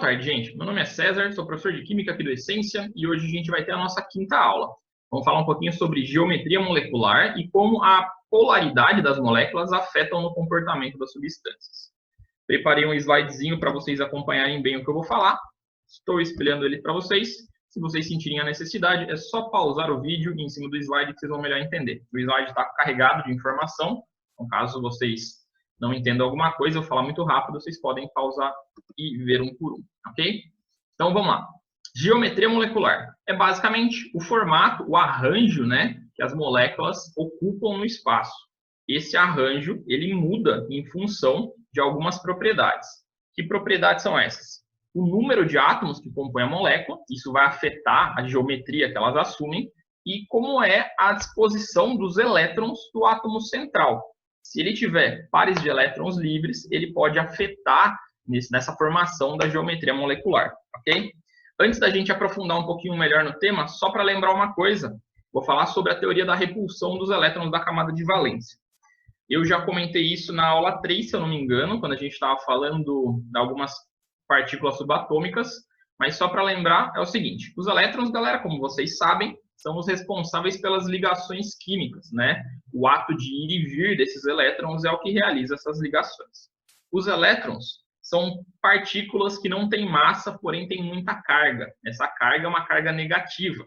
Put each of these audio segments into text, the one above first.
tarde, gente. Meu nome é César, sou professor de Química aqui do Essência e hoje a gente vai ter a nossa quinta aula. Vamos falar um pouquinho sobre geometria molecular e como a polaridade das moléculas afetam no comportamento das substâncias. Preparei um slidezinho para vocês acompanharem bem o que eu vou falar. Estou espelhando ele para vocês. Se vocês sentirem a necessidade, é só pausar o vídeo em cima do slide que vocês vão melhor entender. O slide está carregado de informação, então caso vocês não entendam alguma coisa, eu falar muito rápido, vocês podem pausar e ver um por um, ok? Então vamos lá. Geometria molecular é basicamente o formato, o arranjo, né, que as moléculas ocupam no espaço. Esse arranjo, ele muda em função de algumas propriedades. Que propriedades são essas? O número de átomos que compõem a molécula, isso vai afetar a geometria que elas assumem, e como é a disposição dos elétrons do átomo central. Se ele tiver pares de elétrons livres, ele pode afetar nessa formação da geometria molecular, ok? Antes da gente aprofundar um pouquinho melhor no tema, só para lembrar uma coisa, vou falar sobre a teoria da repulsão dos elétrons da camada de valência. Eu já comentei isso na aula 3, se eu não me engano, quando a gente estava falando de algumas partículas subatômicas, mas só para lembrar é o seguinte, os elétrons, galera, como vocês sabem, são os responsáveis pelas ligações químicas, né? O ato de ir e vir desses elétrons é o que realiza essas ligações. Os elétrons são partículas que não têm massa, porém têm muita carga. Essa carga é uma carga negativa,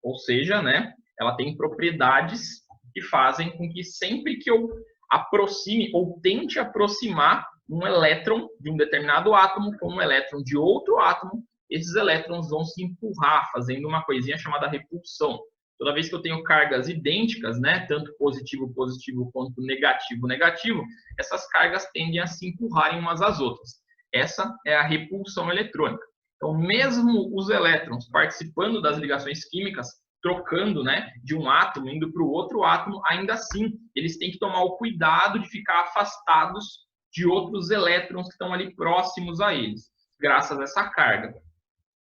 ou seja, né, ela tem propriedades que fazem com que sempre que eu aproxime ou tente aproximar um elétron de um determinado átomo com um elétron de outro átomo, esses elétrons vão se empurrar, fazendo uma coisinha chamada repulsão. Toda vez que eu tenho cargas idênticas, né, tanto positivo quanto negativo, essas cargas tendem a se empurrarem umas às outras. Essa é a repulsão eletrônica. Então, mesmo os elétrons participando das ligações químicas, trocando, né, de um átomo, indo para o outro átomo, ainda assim, eles têm que tomar o cuidado de ficar afastados de outros elétrons que estão ali próximos a eles, graças a essa carga.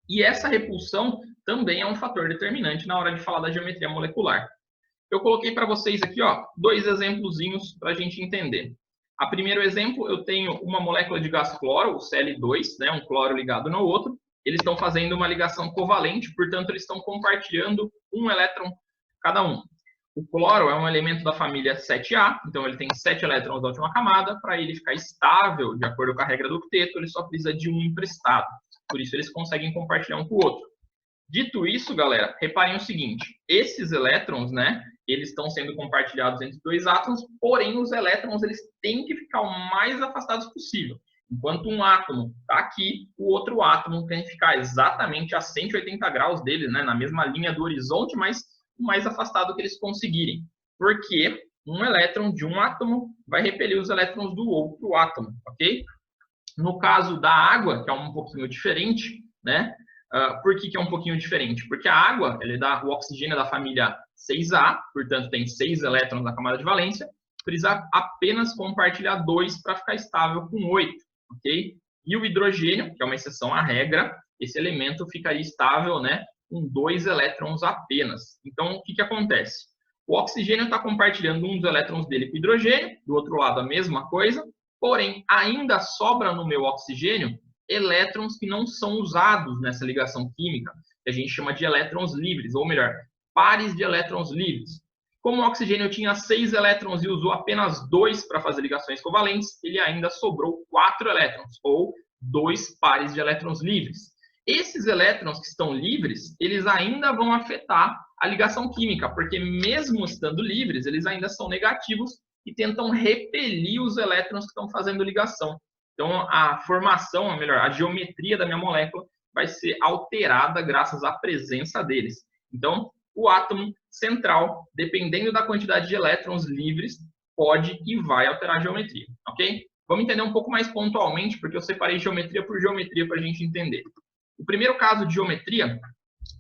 E essa repulsão também é um fator determinante na hora de falar da geometria molecular. Eu coloquei para vocês aqui, ó, dois exemplozinhos para a gente entender. A primeiro exemplo, eu tenho uma molécula de gás cloro, o Cl2, né, um cloro ligado no outro. Eles estão fazendo uma ligação covalente, portanto, eles estão compartilhando um elétron cada um. O cloro é um elemento da família 7A, então ele tem 7 elétrons da última camada. Para ele ficar estável, de acordo com a regra do octeto, ele só precisa de um emprestado. Por isso, eles conseguem compartilhar um com o outro. Dito isso, galera, reparem o seguinte, esses elétrons, né, eles estão sendo compartilhados entre dois átomos, porém os elétrons eles têm que ficar o mais afastados possível. Enquanto um átomo está aqui, o outro átomo tem que ficar exatamente a 180 graus dele, né, na mesma linha do horizonte, mas o mais afastado que eles conseguirem. Porque um elétron de um átomo vai repelir os elétrons do outro átomo, ok? No caso da água, que é um pouquinho diferente, né? Por que é um pouquinho diferente? Porque a água, ela dá o oxigênio da família 6A, portanto tem 6 elétrons na camada de valência, precisa apenas compartilhar 2 para ficar estável com 8, ok? E o hidrogênio, que é uma exceção à regra, esse elemento ficaria estável, né, com 2 elétrons apenas. Então, o que acontece? O oxigênio está compartilhando um dos elétrons dele com o hidrogênio, do outro lado a mesma coisa, porém, ainda sobra no meu oxigênio elétrons que não são usados nessa ligação química, que a gente chama de elétrons livres, ou melhor, pares de elétrons livres. Como o oxigênio tinha 6 elétrons e usou apenas 2 para fazer ligações covalentes, ele ainda sobrou 4 elétrons, ou 2 pares de elétrons livres. Esses elétrons que estão livres, eles ainda vão afetar a ligação química, porque mesmo estando livres, eles ainda são negativos e tentam repelir os elétrons que estão fazendo ligação. Então, a formação, ou melhor, a geometria da minha molécula vai ser alterada graças à presença deles. Então, o átomo central, dependendo da quantidade de elétrons livres, pode e vai alterar a geometria, ok? Vamos entender um pouco mais pontualmente, porque eu separei geometria por geometria para a gente entender. O primeiro caso de geometria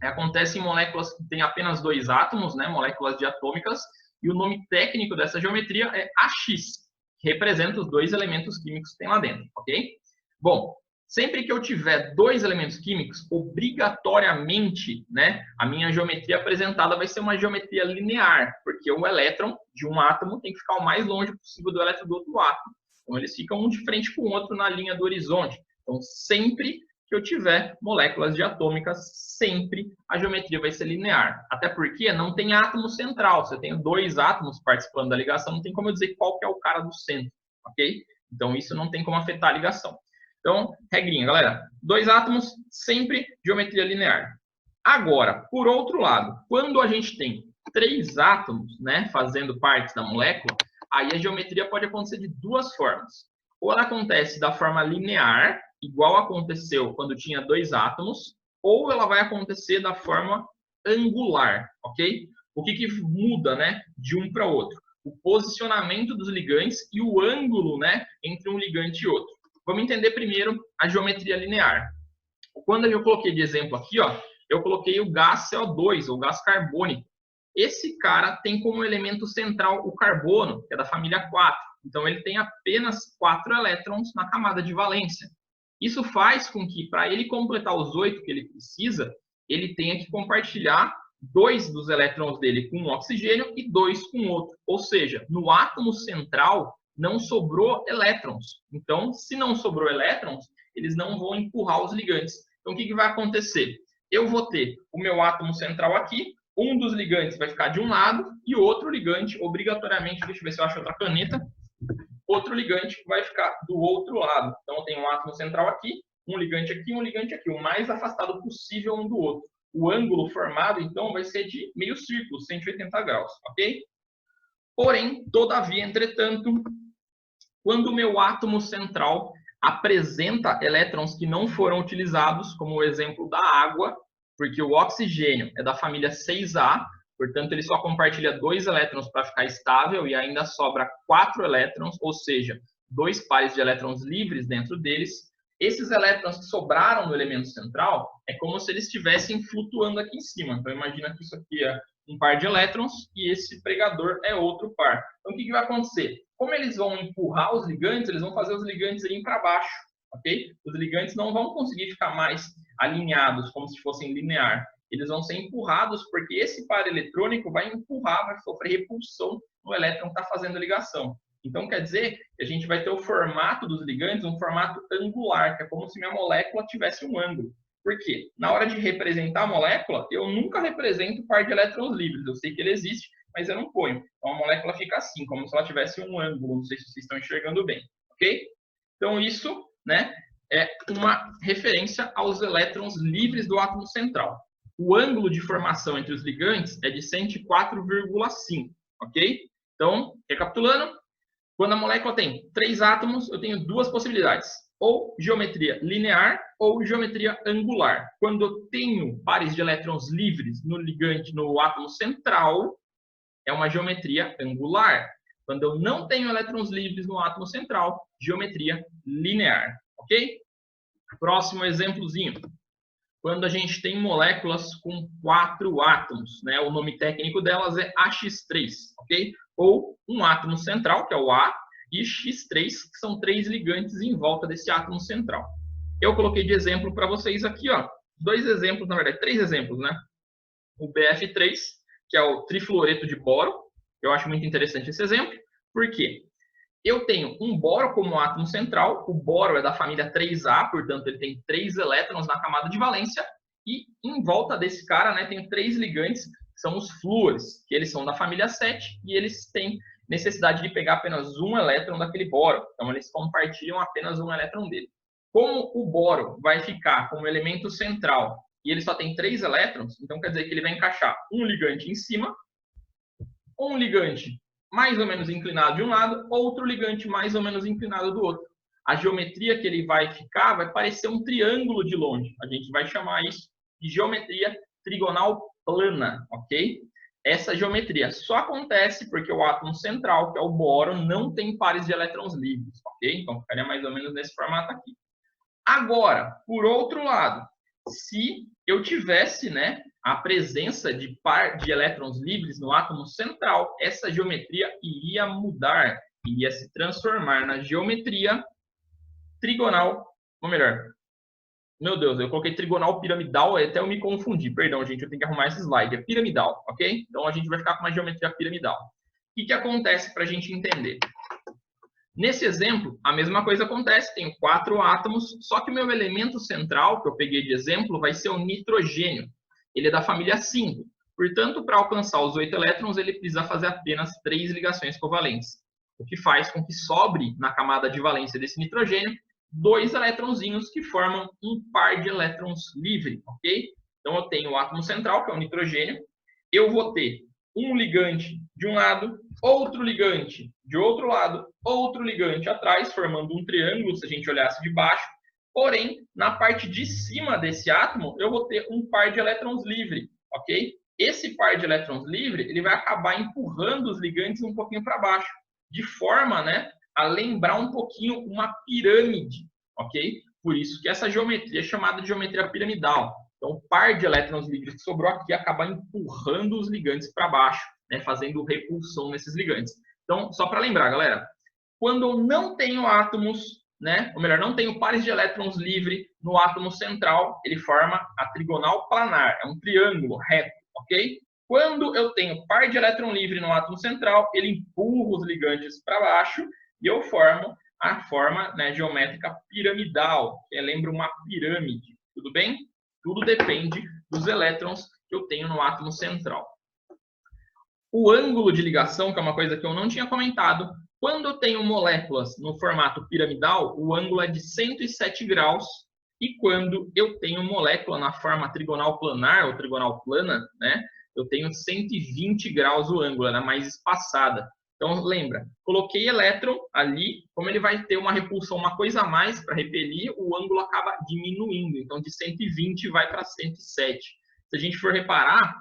acontece em moléculas que têm apenas 2 átomos, né, moléculas diatômicas, e o nome técnico dessa geometria é AX, que representa os 2 elementos químicos que tem lá dentro, ok? Bom, sempre que eu tiver 2 elementos químicos, obrigatoriamente, né, a minha geometria apresentada vai ser uma geometria linear, porque o elétron de um átomo tem que ficar o mais longe possível do elétron do outro átomo. Então, eles ficam um de frente com o outro na linha do horizonte. Então, sempre que eu tiver moléculas diatômicas, sempre a geometria vai ser linear. Até porque não tem átomo central. Se eu tenho dois átomos participando da ligação, não tem como eu dizer qual que é o cara do centro, ok? Então, isso não tem como afetar a ligação. Então, regrinha, galera. Dois átomos, sempre geometria linear. Agora, por outro lado, quando a gente tem três átomos, né, fazendo parte da molécula, aí a geometria pode acontecer de duas formas. Ou ela acontece da forma linear, igual aconteceu quando tinha dois átomos, ou ela vai acontecer da forma angular, ok? O que muda, né, de um para outro? O posicionamento dos ligantes e o ângulo, né, entre um ligante e outro. Vamos entender primeiro a geometria linear. Quando eu coloquei de exemplo aqui, ó, eu coloquei o gás CO2, ou gás carbônico. Esse cara tem como elemento central o carbono, que é da família 4. Então, ele tem apenas 4 elétrons na camada de valência. Isso faz com que, para ele completar os 8 que ele precisa, ele tenha que compartilhar 2 dos elétrons dele com um oxigênio e 2 com outro. Ou seja, no átomo central não sobrou elétrons. Então, se não sobrou elétrons, eles não vão empurrar os ligantes. Então, o que vai acontecer? Eu vou ter o meu átomo central aqui, um dos ligantes vai ficar de um lado e outro ligante, obrigatoriamente, deixa eu ver se eu acho outra caneta, outro ligante vai ficar do outro lado. Então, eu tenho um átomo central aqui, um ligante aqui, o mais afastado possível um do outro. O ângulo formado, então, vai ser de meio círculo, 180 graus, ok? Porém, todavia, entretanto, quando o meu átomo central apresenta elétrons que não foram utilizados, como o exemplo da água, porque o oxigênio é da família 6A, portanto, ele só compartilha 2 elétrons para ficar estável e ainda sobra 4 elétrons, ou seja, 2 pares de elétrons livres dentro deles. Esses elétrons que sobraram no elemento central é como se eles estivessem flutuando aqui em cima. Então, imagina que isso aqui é um par de elétrons e esse pregador é outro par. Então, o que vai acontecer? Como eles vão empurrar os ligantes, eles vão fazer os ligantes irem para baixo, ok? Os ligantes não vão conseguir ficar mais alinhados, como se fossem linear. Eles vão ser empurrados porque esse par eletrônico vai empurrar, vai sofrer repulsão no elétron que está fazendo a ligação. Então, quer dizer que a gente vai ter o formato dos ligantes, um formato angular, que é como se minha molécula tivesse um ângulo. Por quê? Na hora de representar a molécula, eu nunca represento o par de elétrons livres. Eu sei que ele existe, mas eu não ponho. Então, a molécula fica assim, como se ela tivesse um ângulo. Não sei se vocês estão enxergando bem, ok? Então, isso, né, é uma referência aos elétrons livres do átomo central. O ângulo de formação entre os ligantes é de 104,5, ok? Então, recapitulando, quando a molécula tem 3 átomos, eu tenho 2 possibilidades. Ou geometria linear ou geometria angular. Quando eu tenho pares de elétrons livres no ligante, no átomo central, é uma geometria angular. Quando eu não tenho elétrons livres no átomo central, geometria linear. Ok? Próximo exemplozinho. Quando a gente tem moléculas com 4 átomos, né? O nome técnico delas é AX3, ok? Ou um átomo central, que é o A, e X3, que são 3 ligantes em volta desse átomo central. Eu coloquei de exemplo para vocês aqui, ó, 2 exemplos, na verdade, 3 exemplos, né? O BF3, que é o trifluoreto de boro. Eu acho muito interessante esse exemplo. Por quê? Eu tenho um boro como átomo central. O boro é da família 3A, portanto, ele tem 3 elétrons na camada de valência. E em volta desse cara, né, tem 3 ligantes, que são os flúores, que eles são da família 7 e eles têm necessidade de pegar apenas um elétron daquele boro. Então, eles compartilham apenas um elétron dele. Como o boro vai ficar como elemento central e ele só tem 3 elétrons, então quer dizer que ele vai encaixar um ligante em cima, um ligante mais ou menos inclinado de um lado, outro ligante mais ou menos inclinado do outro. A geometria que ele vai ficar vai parecer um triângulo de longe. A gente vai chamar isso de geometria trigonal plana, ok? Essa geometria só acontece porque o átomo central, que é o boro, não tem pares de elétrons livres, ok? Então, ficaria mais ou menos nesse formato aqui. Agora, por outro lado, se eu tivesse, né, a presença de par de elétrons livres no átomo central, essa geometria iria mudar, iria se transformar na geometria trigonal, ou melhor, meu Deus, eu coloquei trigonal piramidal, até eu me confundi. Perdão, gente, eu tenho que arrumar esse slide. É piramidal, ok? Então, a gente vai ficar com uma geometria piramidal. O que acontece para a gente entender? Nesse exemplo, a mesma coisa acontece, tenho 4 átomos, só que o meu elemento central, que eu peguei de exemplo, vai ser o nitrogênio. Ele é da família 5. Portanto, para alcançar os 8 elétrons, ele precisa fazer apenas 3 ligações covalentes, o que faz com que sobre na camada de valência desse nitrogênio 2 elétronzinhos que formam um par de elétrons livre, ok? Então, eu tenho o átomo central, que é o nitrogênio, eu vou ter um ligante de um lado, outro ligante de outro lado, outro ligante atrás, formando um triângulo, se a gente olhasse de baixo. Porém, na parte de cima desse átomo, eu vou ter um par de elétrons livre, ok? Esse par de elétrons livre, ele vai acabar empurrando os ligantes um pouquinho para baixo, de forma, né, a lembrar um pouquinho uma pirâmide, ok? Por isso que essa geometria é chamada de geometria piramidal. Então, o par de elétrons livres que sobrou aqui acaba empurrando os ligantes para baixo, né, fazendo repulsão nesses ligantes. Então, só para lembrar, galera, quando eu não tenho átomos, né, ou melhor, não tenho pares de elétrons livres no átomo central, ele forma a trigonal planar, é um triângulo reto, ok? Quando eu tenho par de elétron livre no átomo central, ele empurra os ligantes para baixo e eu formo a forma, né, geométrica piramidal, que lembra uma pirâmide, tudo bem? Tudo depende dos elétrons que eu tenho no átomo central. O ângulo de ligação, que é uma coisa que eu não tinha comentado, quando eu tenho moléculas no formato piramidal, o ângulo é de 107 graus, e quando eu tenho molécula na forma trigonal planar, ou trigonal plana, né, eu tenho 120 graus o ângulo, ela é mais espaçada. Então, lembra, coloquei elétron ali, como ele vai ter uma repulsão, uma coisa a mais para repelir, o ângulo acaba diminuindo. Então, de 120 vai para 107. Se a gente for reparar,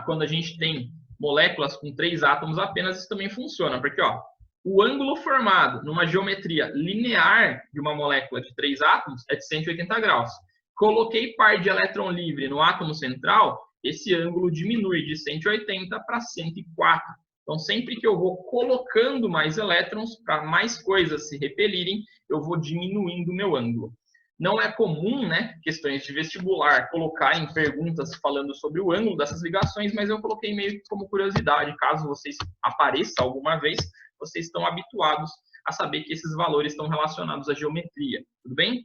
quando a gente tem moléculas com 3 átomos apenas, isso também funciona, porque ó, o ângulo formado numa geometria linear de uma molécula de 3 átomos é de 180 graus. Coloquei par de elétron livre no átomo central, esse ângulo diminui de 180 para 104. Então, sempre que eu vou colocando mais elétrons para mais coisas se repelirem, eu vou diminuindo o meu ângulo. Não é comum, né, questões de vestibular, colocarem perguntas falando sobre o ângulo dessas ligações, mas eu coloquei meio que como curiosidade, caso vocês apareçam alguma vez, vocês estão habituados a saber que esses valores estão relacionados à geometria, tudo bem?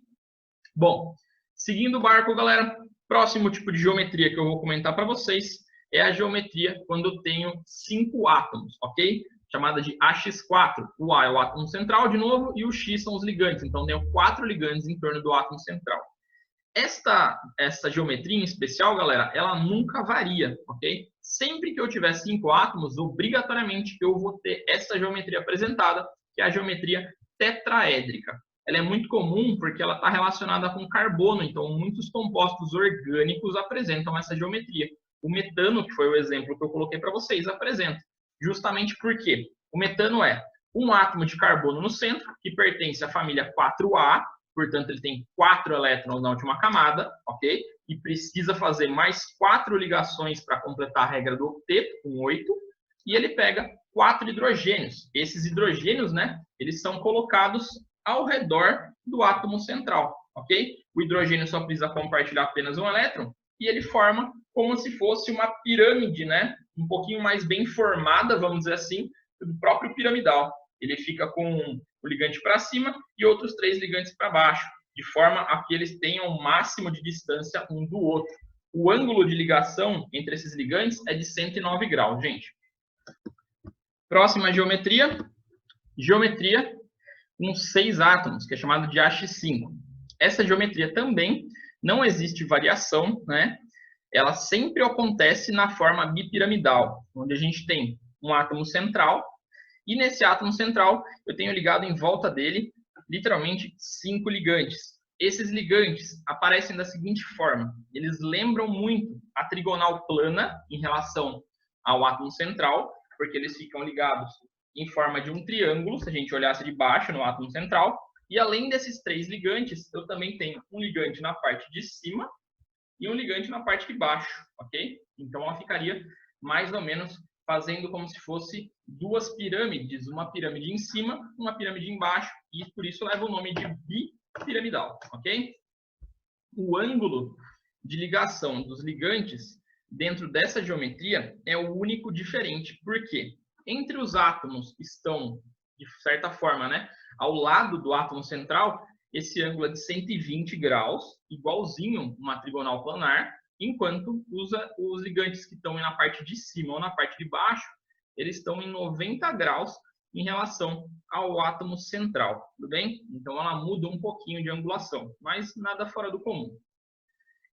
Bom, seguindo o barco, galera, próximo tipo de geometria que eu vou comentar para vocês é a geometria quando eu tenho 5 átomos, ok? Chamada de AX4. O A é o átomo central, de novo, e o X são os ligantes. Então, eu tenho 4 ligantes em torno do átomo central. Essa geometria em especial, galera, ela nunca varia, ok? Sempre que eu tiver 5 átomos, obrigatoriamente eu vou ter essa geometria apresentada, que é a geometria tetraédrica. Ela é muito comum porque ela está relacionada com carbono, então muitos compostos orgânicos apresentam essa geometria. O metano, que foi o exemplo que eu coloquei para vocês, apresenta. Justamente porque o metano é um átomo de carbono no centro, que pertence à família 4A, portanto, ele tem 4 elétrons na última camada, ok? E precisa fazer mais 4 ligações para completar a regra do octeto, com 8. E ele pega 4 hidrogênios. Esses hidrogênios, né, eles são colocados ao redor do átomo central, ok? O hidrogênio só precisa compartilhar apenas um elétron e ele forma como se fosse uma pirâmide, né? Um pouquinho mais bem formada, vamos dizer assim, do próprio piramidal. Ele fica com o ligante para cima e outros 3 ligantes para baixo, de forma a que eles tenham o máximo de distância um do outro. O ângulo de ligação entre esses ligantes é de 109 graus, gente. Próxima geometria. Geometria com 6 átomos, que é chamada de AX5. Essa geometria também não existe variação, né? Ela sempre acontece na forma bipiramidal, onde a gente tem um átomo central, e nesse átomo central eu tenho ligado em volta dele, literalmente, 5 ligantes. Esses ligantes aparecem da seguinte forma, eles lembram muito a trigonal plana em relação ao átomo central, porque eles ficam ligados em forma de um triângulo, se a gente olhasse de baixo no átomo central, e além desses 3 ligantes, eu também tenho um ligante na parte de cima e um ligante na parte de baixo, ok? Então, ela ficaria mais ou menos fazendo como se fosse 2 pirâmides, uma pirâmide em cima, uma pirâmide embaixo, e por isso leva o nome de bipiramidal, ok? O ângulo de ligação dos ligantes dentro dessa geometria é o único diferente, por quê? Entre os átomos estão de certa forma, né? Ao lado do átomo central, esse ângulo é de 120 graus, igualzinho uma trigonal planar, enquanto os ligantes que estão na parte de cima ou na parte de baixo, eles estão em 90 graus em relação ao átomo central, tudo bem? Então ela muda um pouquinho de angulação, mas nada fora do comum.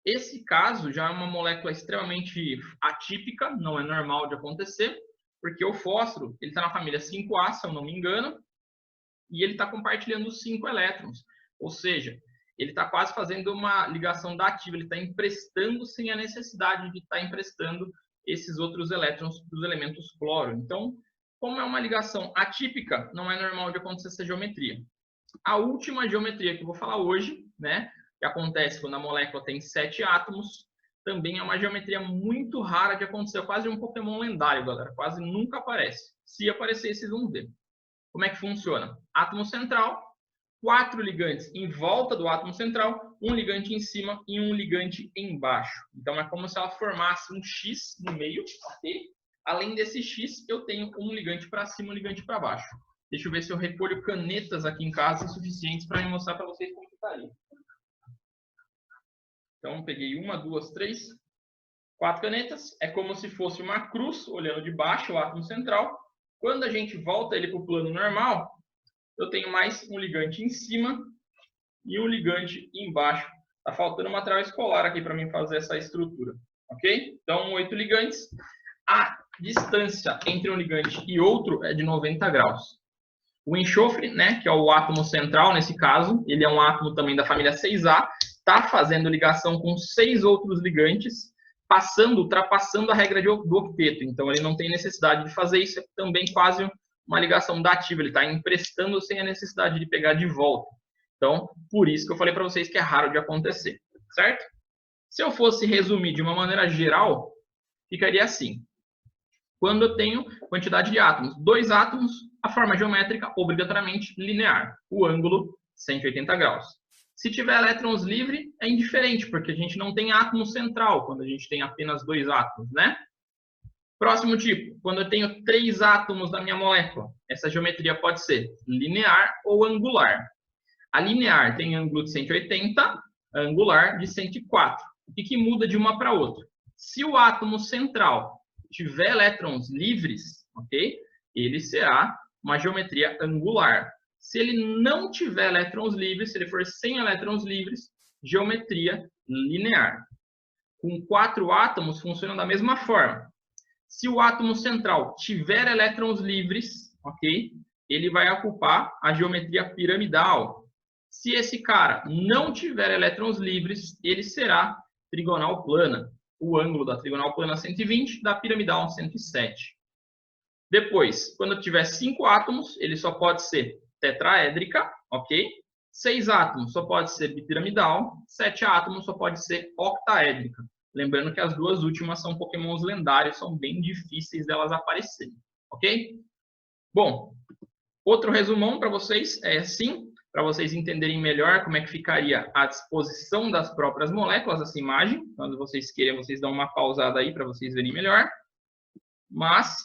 Esse caso já é uma molécula extremamente atípica, não é normal de acontecer, porque o fósforo ele está na família 5A, se eu não me engano, e ele está compartilhando 5 elétrons. Ou seja, ele está quase fazendo uma ligação dativa, ele está emprestando sem a necessidade de estar emprestando esses outros elétrons dos elementos cloro. Então, como é uma ligação atípica, não é normal de acontecer essa geometria. A última geometria que eu vou falar hoje, né, que acontece quando a molécula tem 7 átomos, também é uma geometria muito rara de acontecer, quase um Pokémon lendário, galera, quase nunca aparece. Se aparecer, vocês vão ver. Como é que funciona? Átomo central, 4 ligantes em volta do átomo central, um ligante em cima e um ligante embaixo. Então é como se ela formasse um X no meio, ok? Além desse X, eu tenho um ligante para cima e um ligante para baixo. Deixa eu ver se eu recolho canetas aqui em casa suficientes para mostrar para vocês como ficaria. Então peguei 1, 2, 3, 4 canetas. É como se fosse uma cruz, olhando de baixo o átomo central. Quando a gente volta ele para o plano normal, eu tenho mais um ligante em cima e um ligante embaixo. Está faltando uma trava escolar aqui para mim fazer essa estrutura, ok? Então, 8 ligantes. A distância entre um ligante e outro é de 90 graus. O enxofre, né, que é o átomo central nesse caso, ele é um átomo também da família 6A, está fazendo ligação com 6 outros ligantes, ultrapassando a regra do octeto. Então, ele não tem necessidade de fazer isso, é também quase uma ligação dativa, ele está emprestando sem a necessidade de pegar de volta. Então, por isso que eu falei para vocês que é raro de acontecer, certo? Se eu fosse resumir de uma maneira geral, ficaria assim. Quando eu tenho quantidade de átomos, 2 átomos, a forma geométrica obrigatoriamente linear, o ângulo 180 graus. Se tiver elétrons livres, é indiferente, porque a gente não tem átomo central, quando a gente tem apenas 2 átomos, né? Próximo tipo, quando eu tenho 3 átomos na minha molécula, essa geometria pode ser linear ou angular. A linear tem ângulo de 180, a angular de 104. O que muda de uma para outra? Se o átomo central tiver elétrons livres, ok? Ele será uma geometria angular. Se ele não tiver elétrons livres, se ele for sem elétrons livres, geometria linear. Com 4 átomos funciona da mesma forma. Se o átomo central tiver elétrons livres, ok? Ele vai ocupar a geometria piramidal. Se esse cara não tiver elétrons livres, ele será trigonal plana. O ângulo da trigonal plana 120, da piramidal 107. Depois, quando tiver 5 átomos, ele só pode ser tetraédrica, ok? 6 átomos só pode ser bipiramidal, 7 átomos só pode ser octaédrica. Lembrando que as duas últimas são pokémons lendários, são bem difíceis delas aparecerem, ok? Bom, outro resumão para vocês é assim, para vocês entenderem melhor como é que ficaria a disposição das próprias moléculas, essa imagem. Quando vocês queiram, vocês dão uma pausada aí para vocês verem melhor. Mas,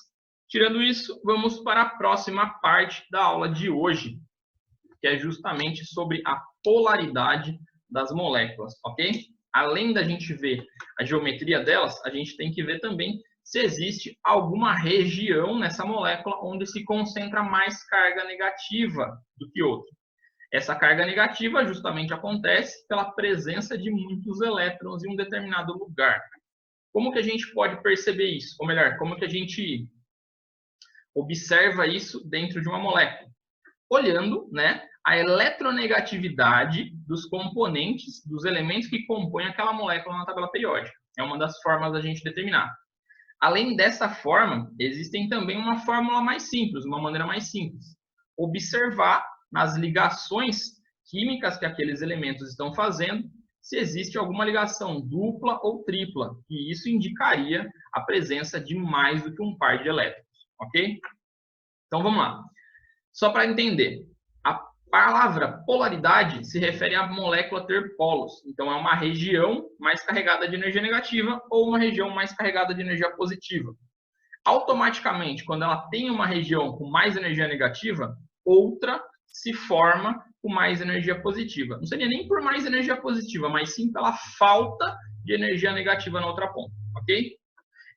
tirando isso, vamos para a próxima parte da aula de hoje, que é justamente sobre a polaridade das moléculas, ok? Além da gente ver a geometria delas, a gente tem que ver também se existe alguma região nessa molécula onde se concentra mais carga negativa do que outra. Essa carga negativa justamente acontece pela presença de muitos elétrons em um determinado lugar. Como que a gente pode perceber isso? Ou melhor, como que a gente observa isso dentro de uma molécula? Olhando, né, a eletronegatividade dos componentes, dos elementos que compõem aquela molécula na tabela periódica. É uma das formas da gente determinar. Além dessa forma, existem também uma fórmula mais simples, uma maneira mais simples. Observar nas ligações químicas que aqueles elementos estão fazendo, se existe alguma ligação dupla ou tripla, e isso indicaria a presença de mais do que um par de elétrons, ok? Então vamos lá. Só para entender, a palavra polaridade se refere à molécula ter polos. Então, é uma região mais carregada de energia negativa ou uma região mais carregada de energia positiva. Automaticamente, quando ela tem uma região com mais energia negativa, outra se forma com mais energia positiva. Não seria nem por mais energia positiva, mas sim pela falta de energia negativa na outra ponta, ok?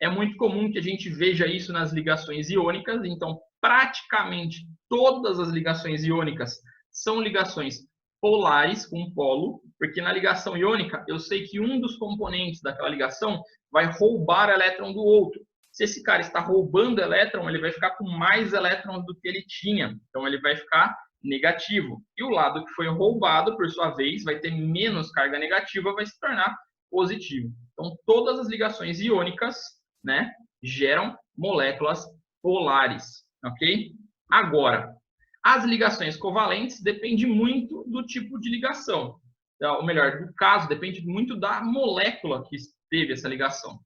É muito comum que a gente veja isso nas ligações iônicas, então praticamente todas as ligações iônicas são ligações polares com polo, porque na ligação iônica eu sei que um dos componentes daquela ligação vai roubar elétron do outro. Se esse cara está roubando elétron, ele vai ficar com mais elétrons do que ele tinha, então ele vai ficar negativo. E o lado que foi roubado, por sua vez, vai ter menos carga negativa, vai se tornar positivo. Então todas as ligações iônicas, né, geram moléculas polares, ok? Agora, as ligações covalentes dependem muito do tipo de ligação. Ou melhor, do caso, depende muito da molécula que teve essa ligação.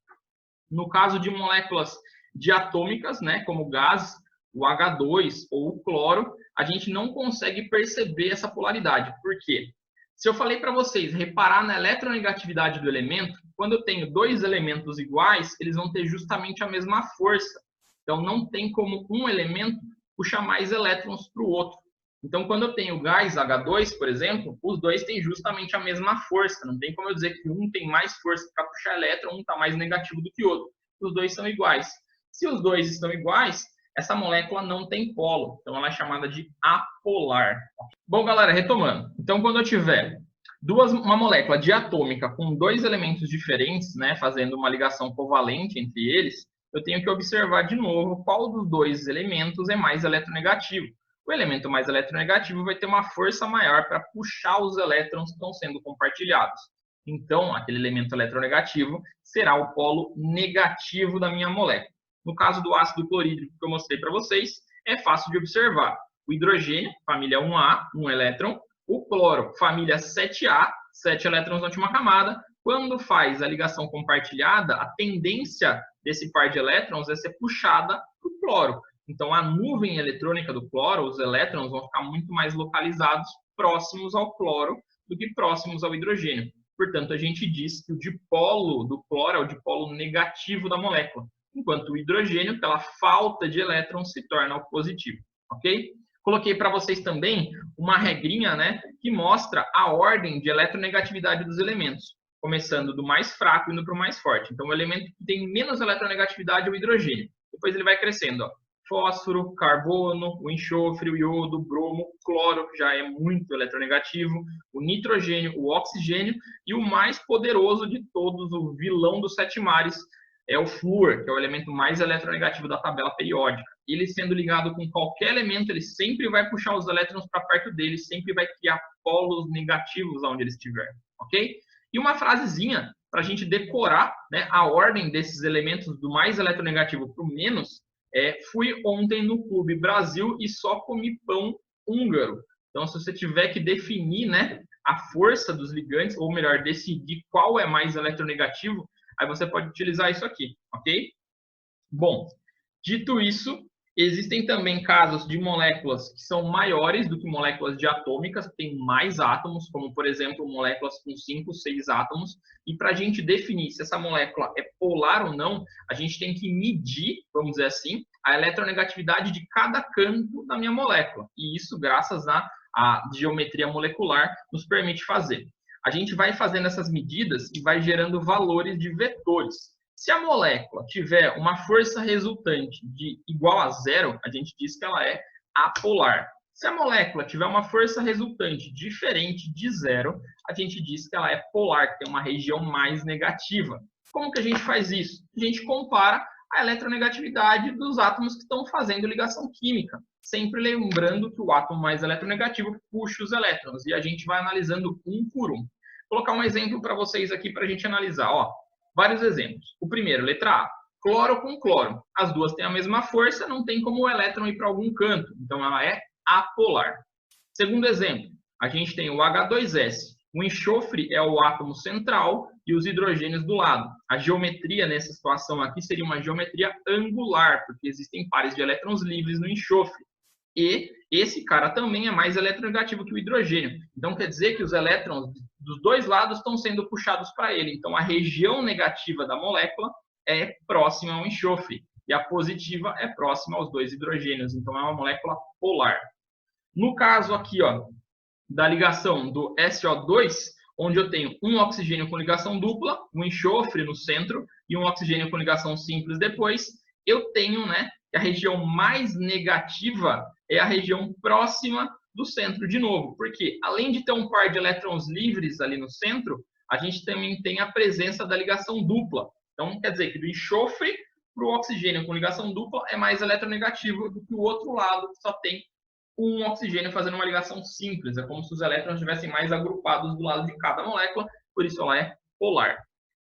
No caso de moléculas diatômicas, né, como o gás, o H2 ou o cloro, a gente não consegue perceber essa polaridade. Por quê? Se eu falei para vocês reparar na eletronegatividade do elemento, quando eu tenho dois elementos iguais, eles vão ter justamente a mesma força. Então, não tem como um elemento puxar mais elétrons para o outro. Então, quando eu tenho gás H2, por exemplo, os dois têm justamente a mesma força. Não tem como eu dizer que um tem mais força para puxar elétron, um está mais negativo do que o outro. Os dois são iguais. Se os dois estão iguais, essa molécula não tem polo, então ela é chamada de apolar. Bom, galera, retomando. Então, quando eu tiver uma molécula diatômica com dois elementos diferentes, né, fazendo uma ligação covalente entre eles, eu tenho que observar de novo qual dos dois elementos é mais eletronegativo. O elemento mais eletronegativo vai ter uma força maior para puxar os elétrons que estão sendo compartilhados. Então, aquele elemento eletronegativo será o polo negativo da minha molécula. No caso do ácido clorídrico que eu mostrei para vocês, é fácil de observar. O hidrogênio, família 1A, 1 elétron. O cloro, família 7A, 7 elétrons na última camada. Quando faz a ligação compartilhada, a tendência desse par de elétrons é ser puxada para o cloro. Então, a nuvem eletrônica do cloro, os elétrons vão ficar muito mais localizados próximos ao cloro do que próximos ao hidrogênio. Portanto, a gente diz que o dipolo do cloro é o dipolo negativo da molécula, enquanto o hidrogênio, pela falta de elétrons, se torna o positivo, ok? Coloquei para vocês também uma regrinha, né, que mostra a ordem de eletronegatividade dos elementos, começando do mais fraco e indo para o mais forte. Então, o elemento que tem menos eletronegatividade é o hidrogênio. Depois ele vai crescendo, ó. Fósforo, carbono, o enxofre, o iodo, o bromo, o cloro, que já é muito eletronegativo, o nitrogênio, o oxigênio e o mais poderoso de todos, o vilão dos 7 mares, é o flúor, que é o elemento mais eletronegativo da tabela periódica. Ele sendo ligado com qualquer elemento, ele sempre vai puxar os elétrons para perto dele, sempre vai criar polos negativos onde ele estiver, ok? E uma frasezinha para a gente decorar, né, a ordem desses elementos do mais eletronegativo para o menos, fui ontem no Clube Brasil e só comi pão húngaro. Então, se você tiver que definir, né, a força dos ligantes, ou melhor, decidir qual é mais eletronegativo, aí você pode utilizar isso aqui, ok? Bom, dito isso, existem também casos de moléculas que são maiores do que moléculas diatômicas, que têm mais átomos, como, por exemplo, moléculas com 5, 6 átomos. E para a gente definir se essa molécula é polar ou não, a gente tem que medir, vamos dizer assim, a eletronegatividade de cada canto da minha molécula. E isso, graças à geometria molecular, nos permite fazer. A gente vai fazendo essas medidas e vai gerando valores de vetores. Se a molécula tiver uma força resultante de igual a zero, a gente diz que ela é apolar. Se a molécula tiver uma força resultante diferente de zero, a gente diz que ela é polar, que tem uma região mais negativa. Como que a gente faz isso? A gente compara a eletronegatividade dos átomos que estão fazendo ligação química, sempre lembrando que o átomo mais eletronegativo puxa os elétrons, e a gente vai analisando um por um. Vou colocar um exemplo para vocês aqui para a gente analisar, ó. Vários exemplos. O primeiro, letra A, cloro com cloro. As duas têm a mesma força, não tem como o elétron ir para algum canto. Então, ela é apolar. Segundo exemplo, a gente tem o H2S. O enxofre é o átomo central e os hidrogênios do lado. A geometria nessa situação aqui seria uma geometria angular, porque existem pares de elétrons livres no enxofre. E esse cara também é mais eletronegativo que o hidrogênio. Então, quer dizer que os elétrons dos dois lados estão sendo puxados para ele. Então, a região negativa da molécula é próxima ao enxofre. E a positiva é próxima aos dois hidrogênios. Então, é uma molécula polar. No caso aqui, ó, da ligação do SO2, onde eu tenho um oxigênio com ligação dupla, um enxofre no centro e um oxigênio com ligação simples depois, eu tenho, né, que a região mais negativa é a região próxima do centro de novo, porque além de ter um par de elétrons livres ali no centro, a gente também tem a presença da ligação dupla. Então, quer dizer que do enxofre para o oxigênio com ligação dupla é mais eletronegativo do que o outro lado, que só tem um oxigênio fazendo uma ligação simples. É como se os elétrons estivessem mais agrupados do lado de cada molécula, por isso ela é polar.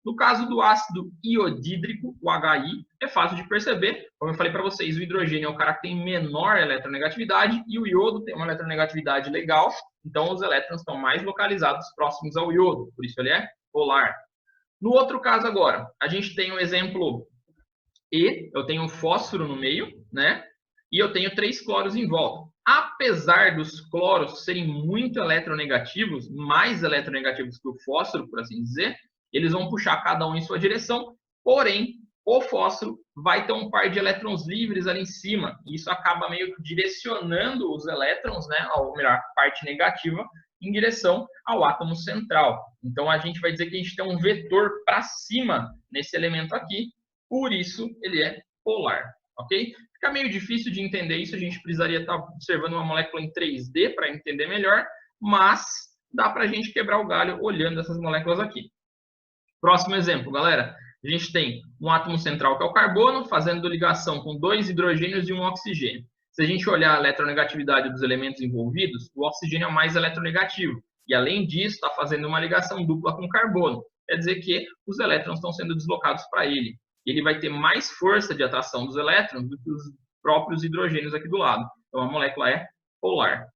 No caso do ácido iodídrico, o HI, é fácil de perceber. Como eu falei para vocês, o hidrogênio é o cara que tem menor eletronegatividade e o iodo tem uma eletronegatividade legal, então os elétrons estão mais localizados próximos ao iodo, por isso ele é polar. No outro caso agora, a gente tem o exemplo E, eu tenho um fósforo no meio, né? E eu tenho 3 cloros em volta. Apesar dos cloros serem muito eletronegativos, mais eletronegativos que o fósforo, por assim dizer, eles vão puxar cada um em sua direção, porém, o fósforo vai ter um par de elétrons livres ali em cima, e isso acaba meio que direcionando os elétrons, né, ou melhor, a parte negativa, em direção ao átomo central. Então, a gente vai dizer que a gente tem um vetor para cima nesse elemento aqui, por isso ele é polar, ok? Fica meio difícil de entender isso, a gente precisaria estar observando uma molécula em 3D para entender melhor, mas dá para a gente quebrar o galho olhando essas moléculas aqui. Próximo exemplo, galera. A gente tem um átomo central que é o carbono, fazendo ligação com 2 hidrogênios e um oxigênio. Se a gente olhar a eletronegatividade dos elementos envolvidos, o oxigênio é mais eletronegativo. E além disso, está fazendo uma ligação dupla com o carbono. Quer dizer que os elétrons estão sendo deslocados para ele. Ele vai ter mais força de atração dos elétrons do que os próprios hidrogênios aqui do lado. Então, a molécula é polar.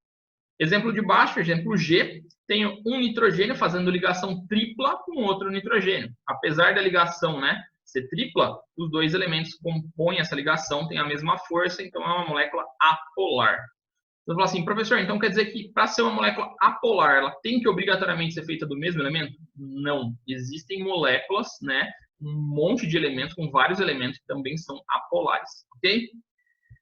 Exemplo de baixo, exemplo G, tenho um nitrogênio fazendo ligação tripla com outro nitrogênio. Apesar da ligação, né, ser tripla, os dois elementos que compõem essa ligação têm a mesma força, então é uma molécula apolar. Você fala assim, professor, então quer dizer que para ser uma molécula apolar, ela tem que obrigatoriamente ser feita do mesmo elemento? Não. Existem moléculas, né, um monte de elementos, com vários elementos que também são apolares, ok?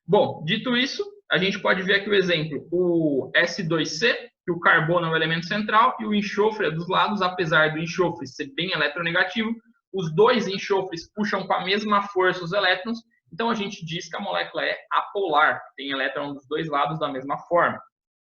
Bom, dito isso, a gente pode ver aqui o exemplo, o S2C, que o carbono é o elemento central e o enxofre é dos lados, apesar do enxofre ser bem eletronegativo, os dois enxofres puxam com a mesma força os elétrons, então a gente diz que a molécula é apolar, tem elétron dos dois lados da mesma forma.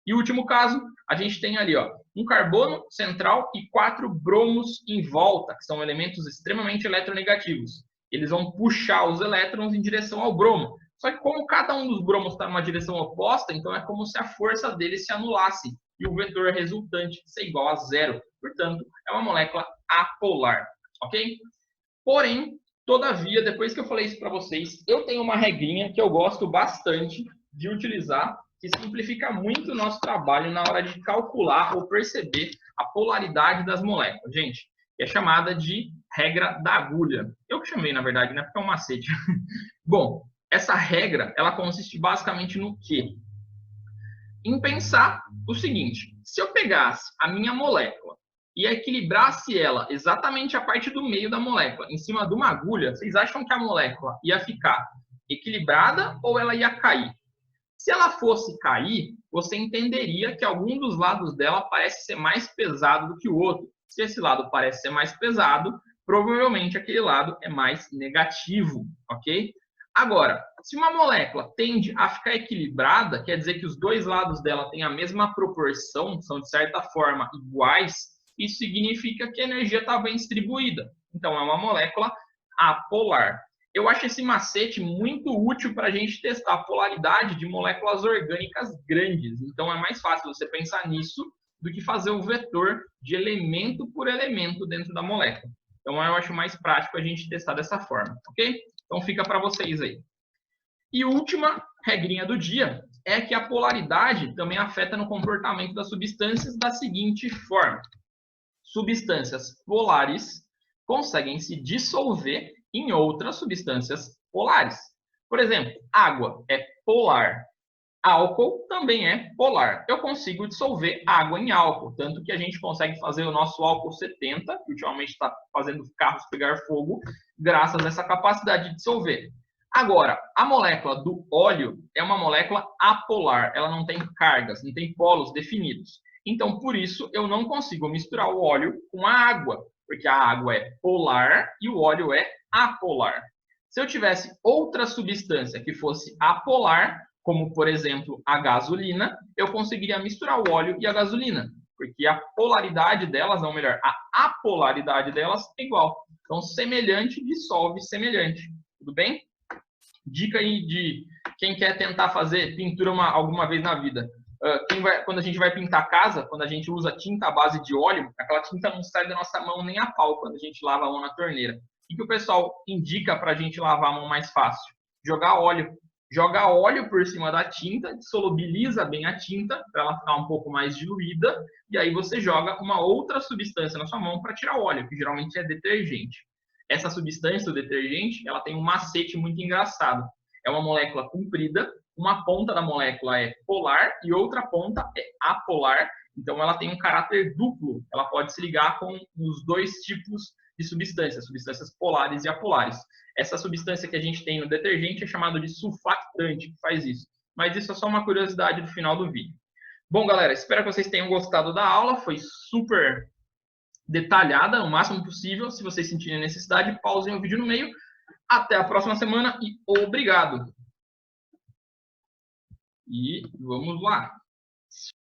E o último caso, a gente tem ali, ó, um carbono central e 4 bromos em volta, que são elementos extremamente eletronegativos. Eles vão puxar os elétrons em direção ao bromo. Só que como cada um dos bromos está numa direção oposta, então é como se a força deles se anulasse e o vetor resultante ser igual a zero. Portanto, é uma molécula apolar, ok? Porém, todavia, depois que eu falei isso para vocês, eu tenho uma regrinha que eu gosto bastante de utilizar, que simplifica muito o nosso trabalho na hora de calcular ou perceber a polaridade das moléculas, gente. É chamada de regra da agulha. Eu que chamei, na verdade, né? Porque é um macete. Bom, essa regra, ela consiste basicamente no quê? Em pensar o seguinte, se eu pegasse a minha molécula e equilibrasse ela exatamente a parte do meio da molécula, em cima de uma agulha, vocês acham que a molécula ia ficar equilibrada ou ela ia cair? Se ela fosse cair, você entenderia que algum dos lados dela parece ser mais pesado do que o outro. Se esse lado parece ser mais pesado, provavelmente aquele lado é mais negativo, ok? Agora, se uma molécula tende a ficar equilibrada, quer dizer que os dois lados dela têm a mesma proporção, são de certa forma iguais, isso significa que a energia está bem distribuída. Então, é uma molécula apolar. Eu acho esse macete muito útil para a gente testar a polaridade de moléculas orgânicas grandes. Então, é mais fácil você pensar nisso do que fazer o vetor de elemento por elemento dentro da molécula. Então, eu acho mais prático a gente testar dessa forma, ok? Então, fica para vocês aí. E última regrinha do dia é que a polaridade também afeta no comportamento das substâncias da seguinte forma. Substâncias polares conseguem se dissolver em outras substâncias polares. Por exemplo, água é polar. Álcool também é polar. Eu consigo dissolver água em álcool, tanto que a gente consegue fazer o nosso álcool 70, que ultimamente está fazendo carros pegar fogo, graças a essa capacidade de dissolver. Agora, a molécula do óleo é uma molécula apolar, ela não tem cargas, não tem polos definidos. Então, por isso, eu não consigo misturar o óleo com a água, porque a água é polar e o óleo é apolar. Se eu tivesse outra substância que fosse apolar, como, por exemplo, a gasolina, eu conseguiria misturar o óleo e a gasolina, porque a polaridade delas, ou melhor, a apolaridade delas é igual. Então, semelhante dissolve semelhante. Tudo bem? Dica aí de quem quer tentar fazer pintura alguma vez na vida. Quando a gente vai pintar a casa, quando a gente usa tinta à base de óleo, aquela tinta não sai da nossa mão nem a pau quando a gente lava a mão na torneira. O que o pessoal indica para a gente lavar a mão mais fácil? Jogar óleo. Joga óleo por cima da tinta, solubiliza bem a tinta para ela ficar um pouco mais diluída, e aí você joga uma outra substância na sua mão para tirar o óleo, que geralmente é detergente. Essa substância, o detergente, ela tem um macete muito engraçado. É uma molécula comprida, uma ponta da molécula é polar e outra ponta é apolar. Então, ela tem um caráter duplo. Ela pode se ligar com os dois tipos de substâncias, substâncias polares e apolares. Essa substância que a gente tem no detergente é chamada de sulfactante, que faz isso. Mas isso é só uma curiosidade do final do vídeo. Bom, galera, espero que vocês tenham gostado da aula. Foi super detalhada, o máximo possível. Se vocês sentirem necessidade, pausem o vídeo no meio. Até a próxima semana e obrigado! E vamos lá!